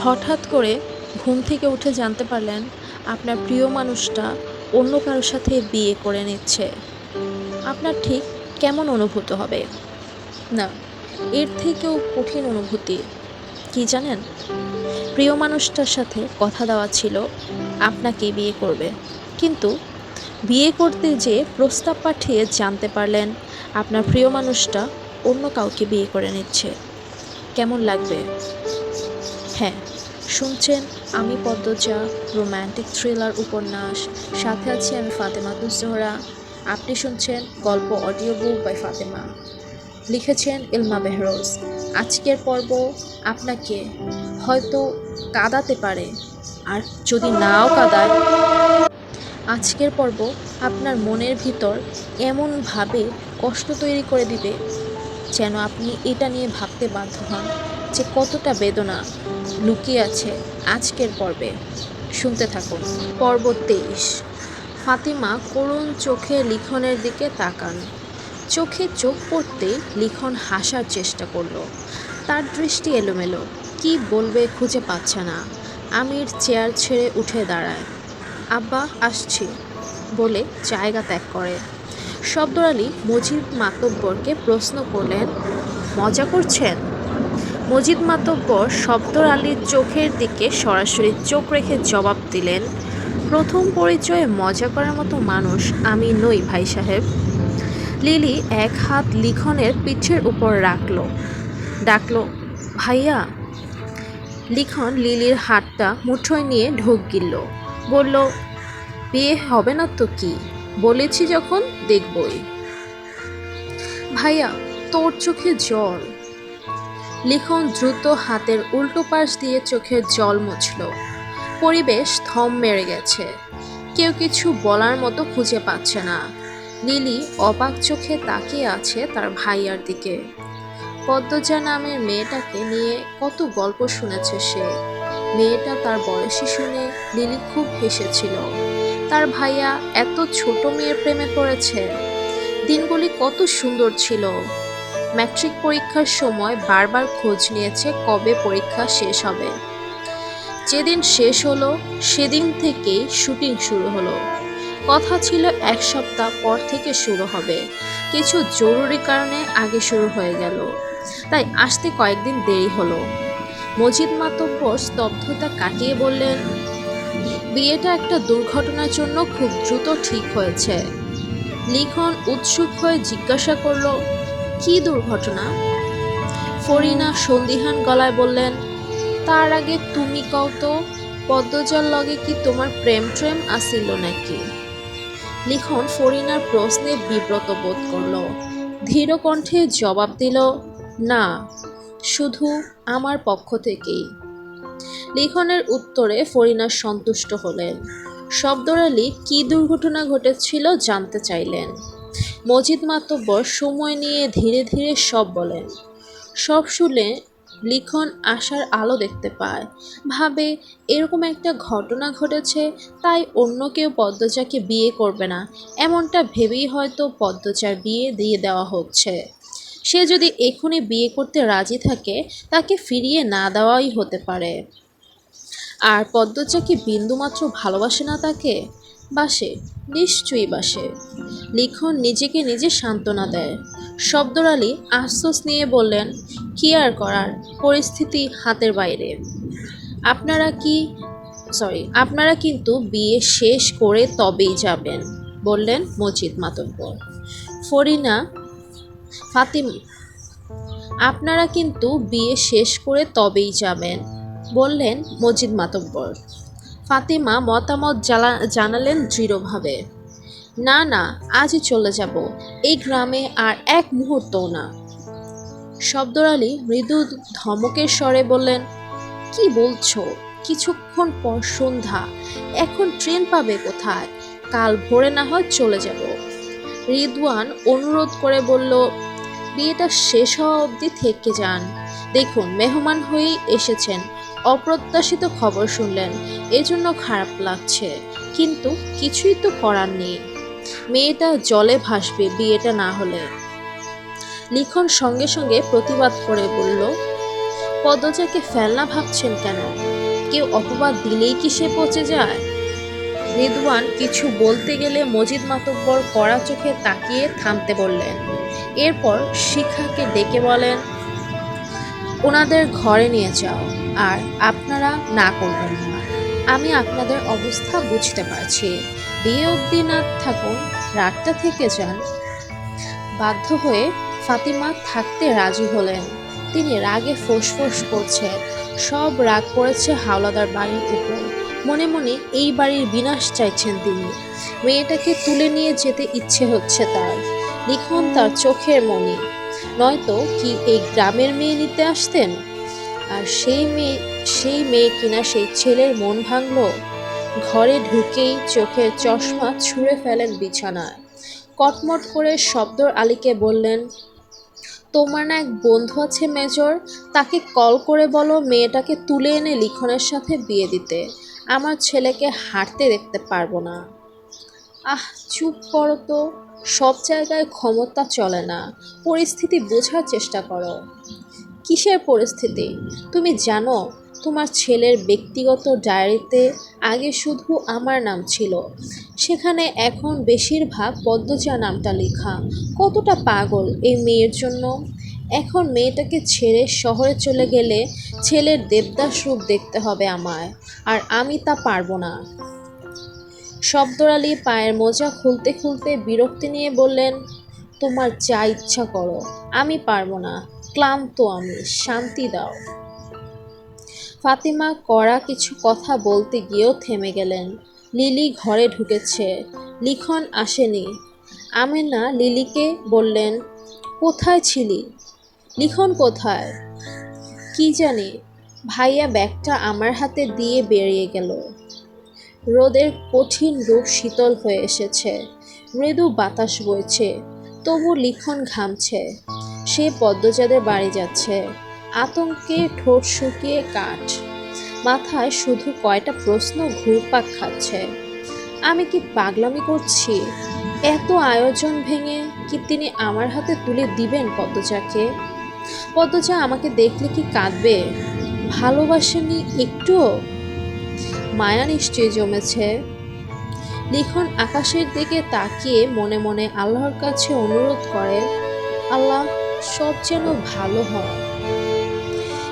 হঠাৎ করে ঘুম থেকে উঠে জানতে পারলেন আপনার প্রিয় মানুষটা অন্য কারোর সাথে বিয়ে করে নিচ্ছে। আপনার ঠিক কেমন অনুভূত হবে? না, এর থেকেও কঠিন অনুভূতি কি জানেন? প্রিয় মানুষটার সাথে কথা দেওয়া ছিল আপনাকে বিয়ে করবে, কিন্তু বিয়ে করতে যেয়ে প্রস্তাব পাঠিয়ে জানতে পারলেন আপনার প্রিয় মানুষটা অন্য কাউকে বিয়ে করে নিচ্ছে। কেমন লাগবে? হ্যাঁ, শুনছেন আমি পদ্মজা, রোম্যান্টিক থ্রিলার উপন্যাস। সাথে আছি আমি ফাতেমা জোহরা। আপনি শুনছেন গল্প অডিও বুক বাই ফাতেমা। লিখেছেন ইলমা বেহরোজ। আজকের পর্ব আপনাকে হয়তো কাঁদাতে পারে, আর যদি নাও কাঁদায়, আজকের পর্ব আপনার মনের ভিতর এমনভাবে কষ্ট তৈরি করে দিবে যেন আপনি এটা নিয়ে ভাবতে বাধ্য হন যে কতটা বেদনা লুকিয়ে আছে আজকের পর্বে। শুনতে থাকুন। পর্ব 23। ফাতিমা করুণ চোখে লিখনের দিকে তাকান। চোখে চোখ পড়তে লিখন হাসার চেষ্টা করলো। তার দৃষ্টি এলোমেলো, কি বলবে খুঁজে পাচ্ছে না। আমির চেয়ার ছেড়ে উঠে দাঁড়ায়। আব্বা আসছি বলে জায়গা ত্যাগ করে। শব্দর আলী মজিদ মাতব্বরকে প্রশ্ন করলেন, মজা করছেন? মজিদ মাতব্বর শব্দর আলীর চোখের দিকে সরাসরি চোখ রেখে জবাব দিলেন, প্রথম পরিচয়ে মজা করার মতো মানুষ আমি নই ভাই সাহেব। লিলি এক হাত লিখনের পিঠের উপর ডাকলো, ভাইয়া। লিখন লিলির হাতটা মুঠোয় নিয়ে ঢোক গিলল। বলল, বিয়ে হবে না তো কি, বলেছি যখন দেখবই। ভাইয়া, তোর চোখে জল। লিখন দ্রুত হাতের উল্টো পাশ দিয়ে চোখের জল মুছল। পরিবেশ থম মেরে গেছে। কেউ কিছু বলার মতো খুঁজে পাচ্ছে না। লিলি অবাক চোখে তাকিয়ে আছে তার ভাইয়ার দিকে। পদ্মজা নামের মেয়েটাকে নিয়ে কত গল্প শুনেছে সে। মেয়েটা তার বয়সী শুনে লিলি খুব হেসেছিল। তার ভাইয়া এত ছোট মেয়ের প্রেমে পড়েছে। দিনগুলি কত সুন্দর ছিল। ম্যাট্রিক পরীক্ষার সময় বারবার খোঁজ নিয়েছে কবে পরীক্ষা শেষ হবে। যেদিন শেষ হলো সেদিন থেকেই শুটিং শুরু হলো। কথা ছিল এক সপ্তাহ পর থেকে শুরু হবে, কিছু জরুরি কারণে আগে শুরু হয়ে গেল, তাই আসতে কয়েকদিন দেরি হলো। মজিদ মাতব্বর স্তব্ধতা কাটিয়ে বললেন, বিয়েটা একটা দুর্ঘটনার জন্য খুব দ্রুত ঠিক হয়েছে। লিখন উৎসুক হয়ে জিজ্ঞাসা করলো, কি দুর্ঘটনা? ফরিনা সন্দিহান গলায় বললেন, তার আগে তুমি কও তো, পদ্মজার লগে কি তোমার প্রেম আসিল নাকি? লিখন ফরিনার প্রশ্নে বিব্রত বোধ করল। ধীর কণ্ঠে জবাব দিল, না, শুধু আমার পক্ষ থেকেই। লিখনের উত্তরে ফরিনা সন্তুষ্ট হলেন। শব্দর আলী কি দুর্ঘটনা ঘটেছিল জানতে চাইলেন। মজিদ মাতব্বর সময় নিয়ে ধীরে ধীরে সব বলেন। সব শুনে লিখন আশার আলো দেখতে পায়। ভাবে, এরকম একটা ঘটনা ঘটেছে, তাই অন্য কেউ পদ্মজাকে বিয়ে করবে না, এমনটা ভেবেই হয়তো পদ্মজার বিয়ে দিয়ে দেওয়া হচ্ছে। সে যদি এখনই বিয়ে করতে রাজি থাকে, তাকে ফিরিয়ে না দেওয়াই হতে পারে। আর পদ্মজা কি বিন্দুমাত্র ভালোবাসে না তাকে? বাসে, নিশ্চয়ই বাসে। লিখন নিজেকে নিজে সান্ত্বনা দেয়। শব্দর আলী আশ্বাস নিয়ে বললেন, কি আর করার, পরিস্থিতি হাতের বাইরে। আপনারা কিন্তু বিয়ে শেষ করে তবেই যাবেন, বললেন মজিদ মাতব্বর। আপনারা কিন্তু বিয়ে শেষ করে তবেই যাবেন, বললেন মজিদ মাতব্বর। ফাতিমা মতামত জানালেন দৃঢ়ভাবে, না না, আজই চলে যাব, এই গ্রামে আর এক মুহূর্তও না। শব্দর আলী মৃদু ধমকের স্বরে বললেন, কি বলছো? কিছুক্ষণ পর সন্ধ্যা, এখন ট্রেন পাবে কোথায়? কাল ভোরে না হয় চলে যাব। রিদওয়ান অনুরোধ করে বলল, বিয়েটা শেষ হওয়া অবধি থেকে যান। দেখুন, মেহমান হয়েই এসেছেন, অপ্রত্যাশিত খবর শুনলেন, এজন্য খারাপ লাগছে, কিন্তু কিছুই তো করার নেই। মেয়েটা জলে ভাসবে বিয়েটা না হলে। লিখন সঙ্গে সঙ্গে প্রতিবাদ করে বলল, পদ্মজাকে ফেলনা ভাবছেন কেন? কেউ অপবাদ দিলেই কি সে পচে যায়? রিদওয়ান কিছু বলতে গেলে মজিদ মাতব্বর কড়া চোখে তাকিয়ে থামতে বললেন। এরপর শিখাকে ডেকে বলেন, ওনাদের ঘরে নিয়ে যাও, আর আপনারা না করবেন না। আমি আপনাদের অবস্থা বুঝতে পারছি। বিয়ে অবধি না থাকুন, রাতটা থেকে যান। বাধ্য হয়ে ফাতিমা থাকতে রাজি হলেন। তিনি রাগে ফোঁস করছেন। সব রাগ পড়েছে হাওলাদার বাড়ির উপর। মনে মনে এই বাড়ির বিনাশ চাইছেন তিনি। মেয়েটাকে তুলে নিয়ে যেতে ইচ্ছে হচ্ছে তার। লিখন তার চোখের মণি, নয়তো কি এই গ্রামের মেয়ে নিতে আসতেন? আর সেই মেয়ে কিনা সেই ছেলের মন ভাঙল। ঘরে ঢুকেই চোখের চশমা ছুঁড়ে ফেলেন বিছানায়। কটমট করে শব্দর আলীকে বললেন, তোমার না এক বন্ধু আছে মেজর, তাকে কল করে বলো মেয়েটাকে তুলে এনে লিখনের সাথে বিয়ে দিতে। আমার ছেলেকে হাঁটতে দেখতে পারবো না। আহ, চুপ করো তো। সব জায়গায় ক্ষমতা চলে না। পরিস্থিতি বোঝার চেষ্টা করো। কিসের পরিস্থিতি? তুমি জানো তোমার ছেলের ব্যক্তিগত ডায়েরিতে আগে শুধু আমার নাম ছিল, সেখানে এখন বেশিরভাগ পদ্মজা নামটা লেখা। কতটা পাগল এই মেয়ের জন্য! এখন মেয়েটাকে ছেড়ে শহরে চলে গেলে ছেলের দেবদাস রূপ দেখতে হবে আমায়, আর আমি তা পারবো না। শব্দর আলী পায়ের মোজা খুলতে খুলতে বিরক্তি নিয়ে বললেন, তোমার যা ইচ্ছা করো, আমি পারবো না। ক্লান্ত আমি, শান্তি দাও। ফাতিমা কড়া কিছু কথা বলতে গিয়েও থেমে গেলেন। লিলি ঘরে ঢুকেছে, লিখন আসেনি। আমেনা লিলিকে বললেন, কোথায় ছিলি? লিখন কোথায়? কি জানি। ভাইয়া ব্যাগটা আমার হাতে দিয়ে বেরিয়ে গেল। রোদের কঠিন রূপ শীতল হয়ে এসেছে। মৃদু বাতাস বইছে, তবু লিখন ঘামছে। সে পদ্মজাদের বাড়ি যাচ্ছে। আতঙ্কে ঠোঁট শুকিয়ে কাঠ। মাথায় শুধু কয়টা প্রশ্ন ঘুরপাক খাচ্ছে। আমি কি পাগলামি করছি? এত আয়োজন ভেঙে কি তিনি আমার হাতে তুলে দিবেন পদ্মজাকে? পদ্মজা আমাকে দেখলে কি কাঁদবে? ভালোবাসেনি একটুও? মায়া নিশ্চয়ই জমেছে। লিখন আকাশের দিকে তাকিয়ে মনে মনে আল্লাহর কাছে অনুরোধ করে, আল্লাহ, সব যেন ভালো হয়।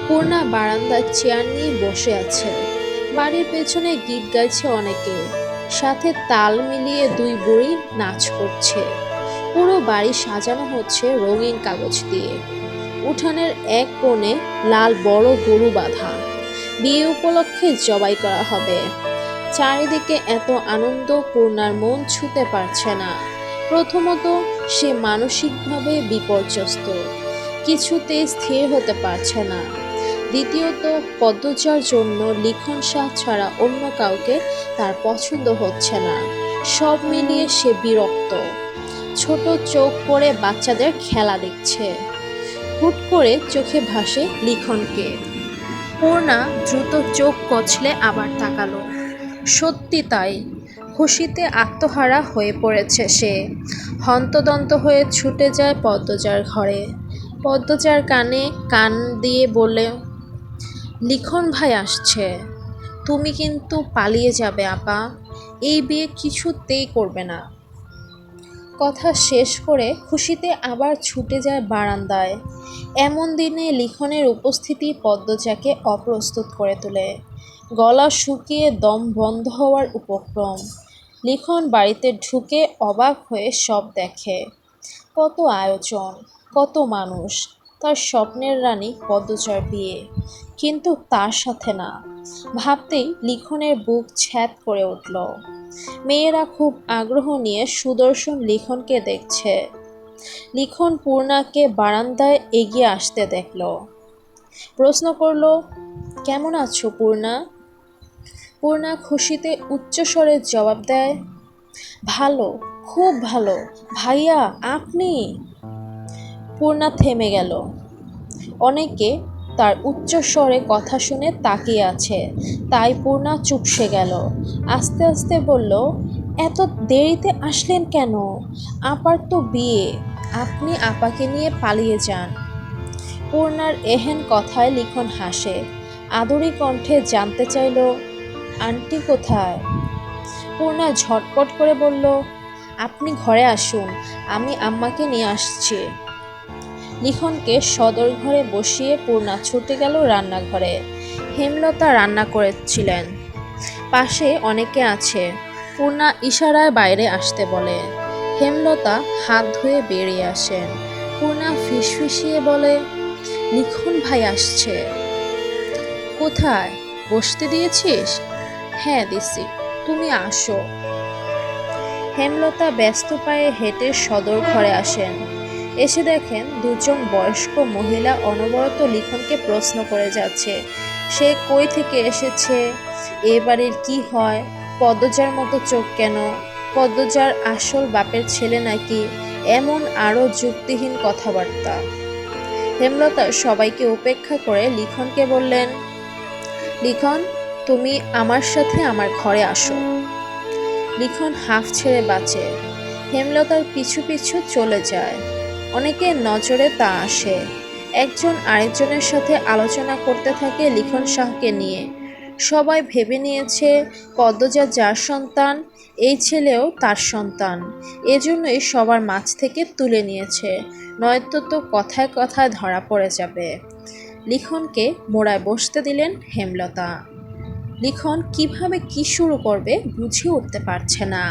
পূর্ণা বারান্দায় চেয়ার নিয়ে বসে আছে। বাড়ির পেছনে গীত গাইছে অনেকে, সাথে তাল মিলিয়ে দুই বুড়ি নাচ করছে। পুরো বাড়ি সাজানো হচ্ছে রঙিন কাগজ দিয়ে। উঠানের এক কোণে লাল বড় গরু বাঁধা, বিয়ে উপলক্ষে জবাই করা হবে। চারিদিকে এত আনন্দ পূর্ণার মন ছুঁতে পারছে না। প্রথমত, সে মানসিকভাবে বিপর্যস্ত, কিছুতেই স্থির হতে পারছে না। দ্বিতীয়ত, পদ্মজার জন্য লিখন শাহ ছাড়া অন্য কাউকে তার পছন্দ হচ্ছে না। সব মিলিয়ে সে বিরক্ত। ছোট চোখ করে বাচ্চাদের খেলা দেখছে। হুট করে চোখে ভাসে লিখনকে। পূর্ণা দ্রুত চোখ কচলে আবার তাকালো। সত্যি তাই, খুশিতে আত্মহারা হয়ে পড়েছে সে। হন্তদন্ত হয়ে ছুটে যায় পদ্মজার ঘরে। পদ্মজার কানে কান দিয়ে বলে, লিখন ভাই আসছে, তুমি কিন্তু পালিয়ে যাবে আপা, এই বিয়ে কিছুতেই করবে না। কথা শেষ করে খুশিতে আবার ছুটে যায় বারান্দায়। এমন দিনে লিখনের উপস্থিতি পদ্মজাকে অপ্রস্তুত করে তোলে। গলা শুকিয়ে দম বন্ধ হওয়ার উপক্রম। লিখন বাড়িতে ঢুকে অবাক হয়ে সব দেখে। কত আয়োজন, কত মানুষ। তার স্বপ্নের রানী পদ্মজার বিয়ে, কিন্তু তার সাথে না। ভাবতেই লিখনের বুক ছ্যাদ করে উঠল। মেয়েরা খুব আগ্রহ নিয়ে সুদর্শন লিখনকে দেখছে। লিখন পূর্ণাকে বারান্দায় এগিয়ে আসতে দেখল। প্রশ্ন করল, কেমন আছো পূর্ণা? পূর্ণা খুশিতে উচ্চস্বরে জবাব দেয়, ভালো, খুব ভালো। ভাইয়া আপনি? পূর্ণা থেমে গেল। অনেকে তার উচ্চস্বরে কথা শুনে তাকিয়ে আছে, তাই পূর্ণা চুপসে গেল। আস্তে আস্তে বলল, এত দেরিতে আসলেন কেন? আপার তো বিয়ে, আপনি আপাকে নিয়ে পালিয়ে যান। পূর্ণার এহেন কথায় লিখন হাসে। আদুরি কণ্ঠে জানতে চাইল, আন্টি কোথায়? পূর্ণা ঝটপট করে বলল, আপনি ঘরে আসুন, আমি আম্মাকে নিয়ে আসছি। লিখনকে সদর ঘরে বসিয়ে পূর্ণা ছুটে গেল রান্নাঘরে। হেমলতা রান্না করেছিলেন। পাশে অনেকে আছে। পূর্ণা ইশারায় বাইরে আসতে বলে। হেমলতা হাত ধুয়ে বেরিয়ে আসেন। পূর্ণা ফিসফিসিয়ে বলে, লিখন ভাই আসছে। কোথায়? বসতে দিয়েছিস? হ্যাঁ দিছি, তুমি আসো। হেমলতা ব্যস্ত পায়ে হেঁটে সদর ঘরে আসেন। এসে দেখেন দুজন বয়স্ক মহিলা অনবরত লিখনকে প্রশ্ন করে যাচ্ছে। সে কই থেকে এসেছে, এ বাড়ির কি হয়, পদ্মজার মতো চোখ কেন, পদ্মজার আসল বাপের ছেলে নাকি, এমন আরও যুক্তিহীন কথাবার্তা। হেমলতা সবাইকে উপেক্ষা করে লিখনকে বললেন, লিখন, তুমি আমার সাথে আমার ঘরে আসো। লিখন হাঁফ ছেড়ে বাঁচে। হেমলতার পিছু পিছু চলে যায়। অনেকের নজরে তা আসে। একজন আরেকজনের সাথে আলোচনা করতে থাকে লিখন শাহকে নিয়ে। সবাই ভেবে নিয়েছে পদ্মজা যার সন্তান, এই ছেলেও তার সন্তান। এজন্যই সবার মাঝ থেকে তুলে নিয়েছে, নয়তো তো কথায় কথায় ধরা পড়ে যাবে। লিখনকে মোড়ায় বসতে দিলেন হেমলতা। লিখন কিভাবে কি শুরু করবে বুঝে উঠতে পারছে না।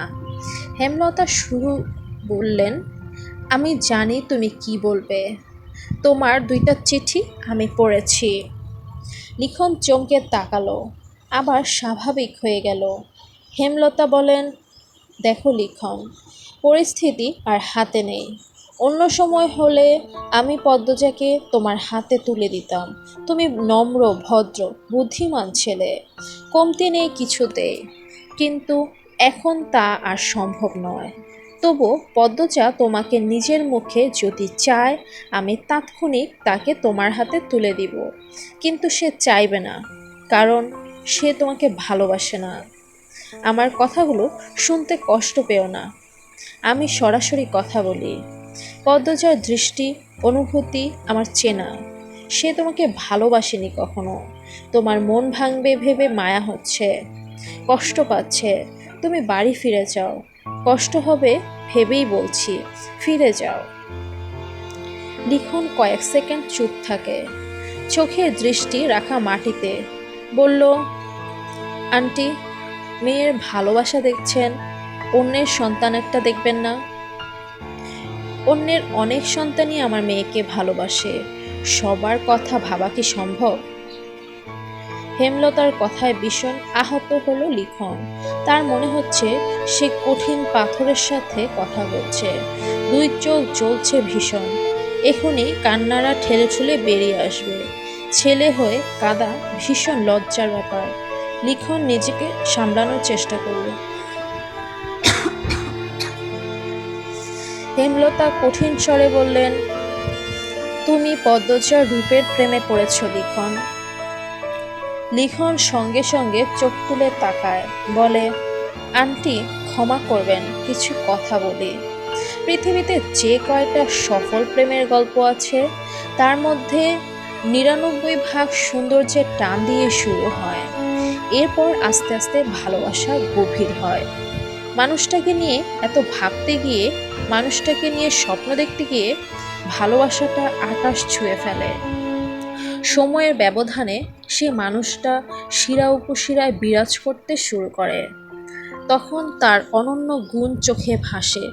হেমলতা বললেন, আমি জানি তুমি কি বলবে। তোমার 2টা চিঠি আমি পড়েছি। লিখন চমকে তাকালো, আবার স্বাভাবিক হয়ে গেল। হেমলতা বলেন, দেখো লিখন, পরিস্থিতি আর হাতে নেই। অন্য সময় হলে আমি পদ্মজাকে তোমার হাতে তুলে দিতাম। তুমি নম্র, ভদ্র, বুদ্ধিমান ছেলে, কমতি নেই কিছুতে। কিন্তু এখন তা আর সম্ভব নয়। তবু পদ্মজা তোমাকে নিজের মুখে যদি চায়, আমি তাৎক্ষণিক তাকে তোমার হাতে তুলে দিব। কিন্তু সে চাইবে না, কারণ সে তোমাকে ভালোবাসে না। আমার কথাগুলো শুনতে কষ্ট পেও না। আমি সরাসরি কথা বলি। পদ্মজার দৃষ্টি, অনুভূতি আমার চেনা। সে তোমাকে ভালোবাসেনি কখনো। তোমার মন ভাঙবে ভেবে মায়া হচ্ছে, কষ্ট পাচ্ছে। তুমি বাড়ি ফিরে যাও। কষ্ট হবে ভেবেই বলছি, ফিরে যাও। লিখন কয়েক সেকেন্ড চুপ থাকে, চোখের দৃষ্টি রাখা মাটিতে। বলল, আন্টি, মেয়ের ভালোবাসা দেখছেন, অন্যের সন্তানেরটা দেখবেন না? অন্যের অনেক সন্তানই আমার মেয়েকে ভালোবাসে, সবার কথা ভাবা কি সম্ভব? হেমলতার কথায় ভীষণ আহত হলো লিখন। তার মনে হচ্ছে সে কঠিন পাথরের সাথে কথা বলছে। 2 চোখ জ্বলছে ভীষণ। এখনই কান্নারা ঠেলে ঠুলে বেরিয়ে আসবে। ছেলে হয়ে কাঁদা ভীষণ লজ্জার ব্যাপার। লিখন নিজেকে সামলানোর চেষ্টা করল। হেমলতা কঠিন স্বরে বললেন, তুমি পদ্মজার রূপের প্রেমে পড়েছ লিখন। লিখন সঙ্গে সঙ্গে চোখ তুলে তাকায়, বলে, আন্টি ক্ষমা করবেন, কিছু কথা বলি। পৃথিবীতে যে কয়টা সফল প্রেমের গল্প আছে, তার মধ্যে 99 ভাগ সৌন্দর্যের টান দিয়ে শুরু হয়। এরপর আস্তে আস্তে ভালোবাসা গভীর হয়। মানুষটাকে নিয়ে এত ভাবতে গিয়ে, মানুষটাকে নিয়ে স্বপ্ন দেখতে গিয়ে ভালোবাসাটা আকাশ ছুঁয়ে ফেলে। সময়ের ব্যবধানে সে মানুষটা শিরা উপশিরায় বিরাজ করতে শুরু করে। তখন তার অনন্য গুণ চোখে ভাসে,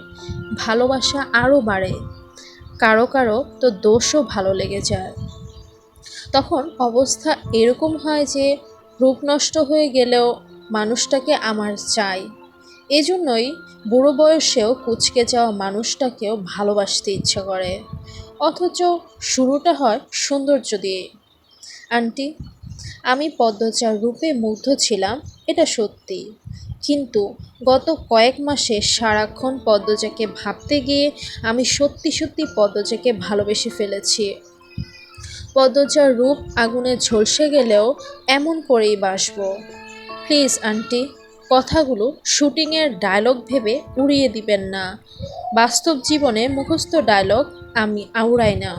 ভালোবাসা আরও বাড়ে। কারো কারো তো দোষও ভালো লেগে যায়। তখন অবস্থা এরকম হয় যে রূপ নষ্ট হয়ে গেলেও মানুষটাকে আমার চাই। এজন্যই বুড়ো বয়সেও কুঁচকে যাওয়া মানুষটাকেও ভালোবাসতে ইচ্ছে করে। অথচ শুরুটা হয় সৌন্দর্য দিয়ে। আন্টি, আমি পদ্মজার রূপে মুগ্ধ ছিলাম, এটা সত্যি। কিন্তু গত কয়েক মাসে সারাক্ষণ পদ্মজাকে ভাবতে গিয়ে আমি সত্যি সত্যি পদ্মজাকে ভালোবেসে ফেলেছি। পদ্মজার রূপ আগুনে ঝলসে গেলেও এমন করেই বাসবো। প্লিজ আন্টি, কথাগুলো শুটিংয়ের ডায়লগ ভেবে উড়িয়ে দিবেন না। বাস্তব জীবনে মুখস্থ ডায়লগ আমি আওড়াই না।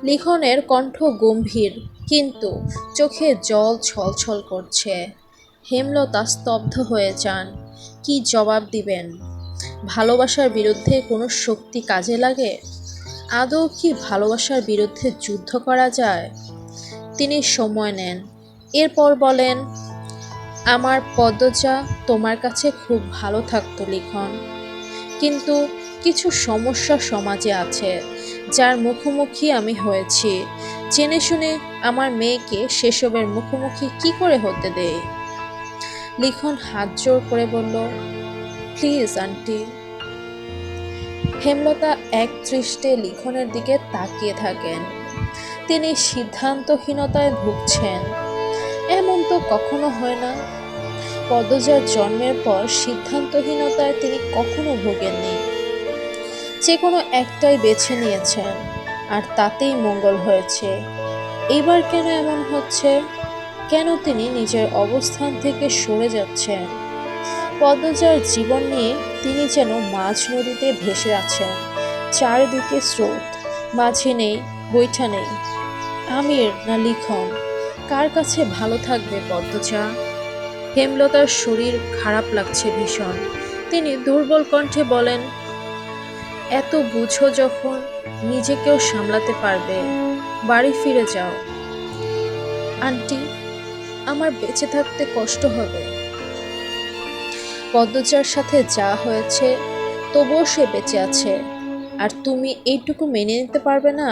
লিখনের কণ্ঠ গম্ভীর, কিন্তু চোখে জল ছলছল করছে। হেমলতা স্তব্ধ হয়ে যান। কি জবাব দিবেন? ভালোবাসার বিরুদ্ধে কোনো শক্তি কাজে লাগে? আদৌ কি ভালোবাসার বিরুদ্ধে যুদ্ধ করা যায়? তিনি সময় নেন। এরপর বলেন, আমার পদ্মজা তোমার কাছে খুব ভালো থাকতো লিখন, কিন্তু কিছু সমস্যা সমাজে আছে যার মুখোমুখি আমি হয়েছি। জেনে শুনে আমার মেয়েকে সেসবের মুখোমুখি কি করে হতে দেয়? লিখন হাত জোড় করে বলল, প্লিজ আন্টি। হেমলতা একদৃষ্টে লিখনের দিকে তাকিয়ে থাকেন। তিনি সিদ্ধান্তহীনতায় ভুগছেন। এমন তো কখনো হয় না। পদ্মজার জন্মের পর সিদ্ধান্তহীনতায় তিনি কখনো ভোগেননি। যে কোনো একটাই বেছে নিয়েছেন, আর তাতেই মঙ্গল হয়েছে। এবার কেন এমন হচ্ছে? কেন তিনি নিজের অবস্থান থেকে সরে যাচ্ছেন? পদ্মজার জীবন নিয়ে তিনি যেন মাঝ নদীতে ভেসে আছেন। চারিদিকে স্রোত, মাঝে নেই, বৈঠা নেই। আমির না লিখন, কার কাছে ভালো থাকবে পদ্মজা? হেমলতার শরীর খারাপ লাগছে ভীষণ। তিনি দুর্বল কণ্ঠে বলেন, এত বুঝো যখন, নিজেকেও সামলাতে পারবে, বাড়ি ফিরে যাও। আন্টি, আমার বেঁচে থাকতে কষ্ট হবে। পদ্মজার সাথে যা হয়েছে, তবুও সে বেঁচে আছে, আর তুমি এইটুকু মেনে নিতে পারবে না?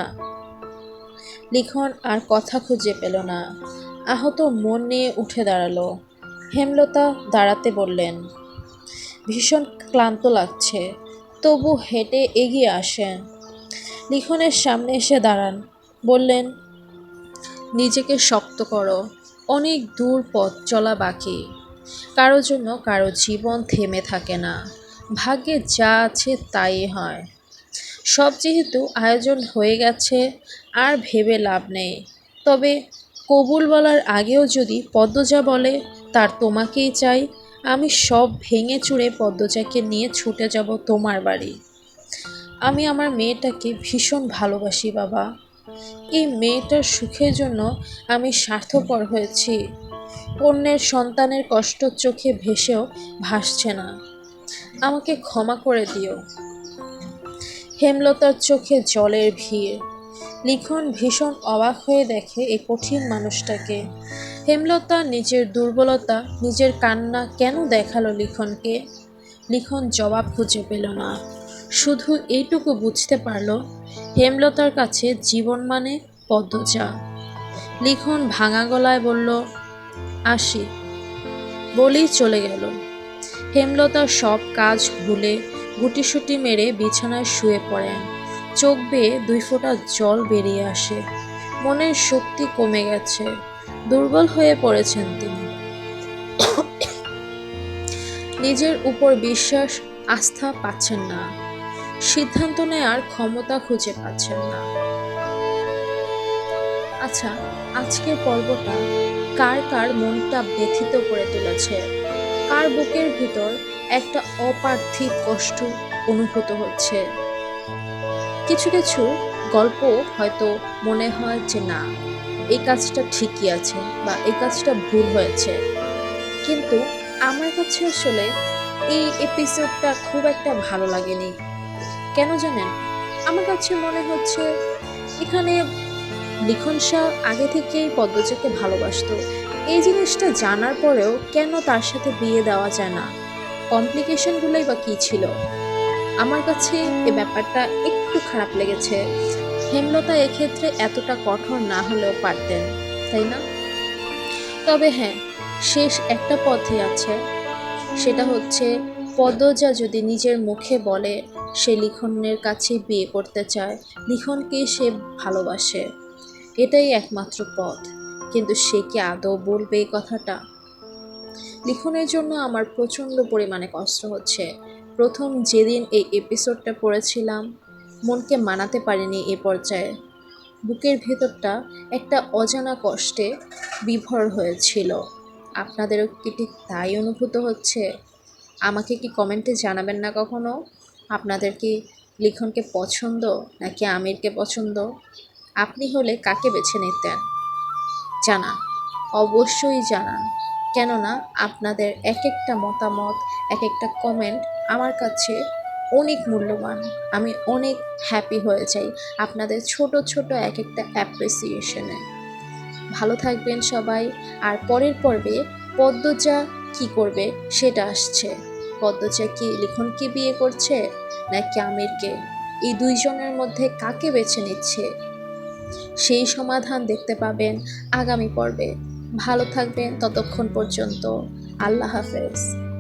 লিখন আর কথা খুঁজে পেল না। আহত মন নিয়ে উঠে দাঁড়ালো। হেমলতা দাঁড়াতে বললেন, ভীষণ ক্লান্ত লাগছে, তবু হেঁটে এগিয়ে আসেন। লিখনের সামনে এসে দাঁড়ান, বললেন, নিজেকে শক্ত করো, অনেক দূর পথ চলা বাকি। কারো জন্য কারো জীবন থেমে থাকে না, ভাগ্যে যা আছে তাই হয়। সব যেহেতু আয়োজন হয়ে গেছে, আর ভেবে লাভ নেই। তবে কবুল বলার আগেও যদি পদ্মজা বলে তার তোমাকেই চাই, আমি সব ভেঙে চুরে পদ্মজাকে নিয়ে ছুটে যাব তোমার বাড়ি। আমি আমার মেয়েটাকে ভীষণ ভালোবাসি বাবা। এই মেয়েটার সুখের জন্য আমি স্বার্থপর হয়েছি। অন্যের সন্তানের কষ্ট চোখে ভেসেও ভাসছে না। আমাকে ক্ষমা করে দিও। হেমলতার চোখে জলের ভিড়। লিখন ভীষণ অবাক হয়ে দেখে এই কঠিন মানুষটাকে। হেমলতা নিজের দুর্বলতা, নিজের কান্না কেন দেখালো লিখনকে? লিখন জবাব খুঁজে পেল না। শুধু এইটুকু বুঝতে পারল, হেমলতার কাছে জীবন মানে পদ্মজা। লিখন ভাঙা গলায় বলল, আসি, বলেই চলে গেল। হেমলতা সব কাজ ভুলে গুটিসুটি মেরে বিছানায় শুয়ে পড়েন। চোখ বেয়ে 2 ফোঁটা জল বেরিয়ে আসে। মনের শক্তি কমে গেছে, দুর্বল হয়ে পড়েছেন তিনি। নিজের উপর বিশ্বাস, আস্থা পাচ্ছেন না। সিদ্ধান্ত নেয়ার ক্ষমতা খুঁজে পাচ্ছেন না। আচ্ছা, আজকের পর্বটা কার কার মনটা ব্যথিত করে তুলেছে? কার বুকের ভিতর একটা অপার্থিব কষ্ট অনুভূত হচ্ছে? কিছু কিছু গল্প হয়তো মনে হয় যে না, এই কাজটা ঠিকই আছে বা এই কাজটা ভুল হয়েছে, কিন্তু আমার কাছে আসলে এই এপিসোডটা খুব একটা ভালো লাগেনি। কেন জানেন? আমার কাছে মনে হচ্ছে এখানে লিখন শাহ আগে থেকেই পদ্মজাকে ভালোবাসতো। এই জিনিসটা জানার পরেও কেন তার সাথে বিয়ে দেওয়া যায় না? কমপ্লিকেশনগুলোই বা কী ছিল? আমার কাছে এ ব্যাপারটা একটু খারাপ লেগেছে। হেমলতা এক্ষেত্রে এতটা কঠোর না হলেও পারতেন, তাই না? তবে হ্যাঁ, শেষ একটা পথই আছে। সেটা হচ্ছে, পদ্মজা যদি নিজের মুখে বলে সে লিখনের কাছে বিয়ে করতে চায়, লিখনকে সে ভালোবাসে, এটাই একমাত্র পথ। কিন্তু সে কি আদৌ বলবে এই কথাটা? লিখনের জন্য আমার প্রচণ্ড পরিমাণে কষ্ট হচ্ছে। প্রথম যেদিন এই এপিসোডটা পড়েছিলাম, মনকে মানাতে পারিনি এ পর্যায়ে। বুকের ভেতরটা একটা অজানা কষ্টে বিভোর হয়েছিল। আপনাদেরও কি ঠিক তাই অনুভূত হচ্ছে? আমাকে কি কমেন্টে জানাবেন না কখনো? আপনাদের কি লিখনকে পছন্দ নাকি আমিরকে পছন্দ? আপনি হলে কাকে বেছে নিতেন? জানান, অবশ্যই জানান। কেননা আপনাদের এক একটা মতামত, এক একটা কমেন্ট আমার কাছে অনেক মূল্যবান। আমি অনেক হ্যাপি হয়ে যাই আপনাদের ছোট ছোট এক একটা অ্যাপ্রিসিয়েশনে। ভালো থাকবেন সবাই। আর পরের পর্বে পদ্মজা কি করবে সেটা আসছে। পদ্মজা কি লিখনকে বিয়ে করছে নাকি আমিরকে? এই দুইজনের মধ্যে কাকে বেছে নিচ্ছে সেই সমাধান দেখতে পাবেন আগামী পর্বে। ভালো থাকবেন ততক্ষণ পর্যন্ত। আল্লাহ হাফেজ।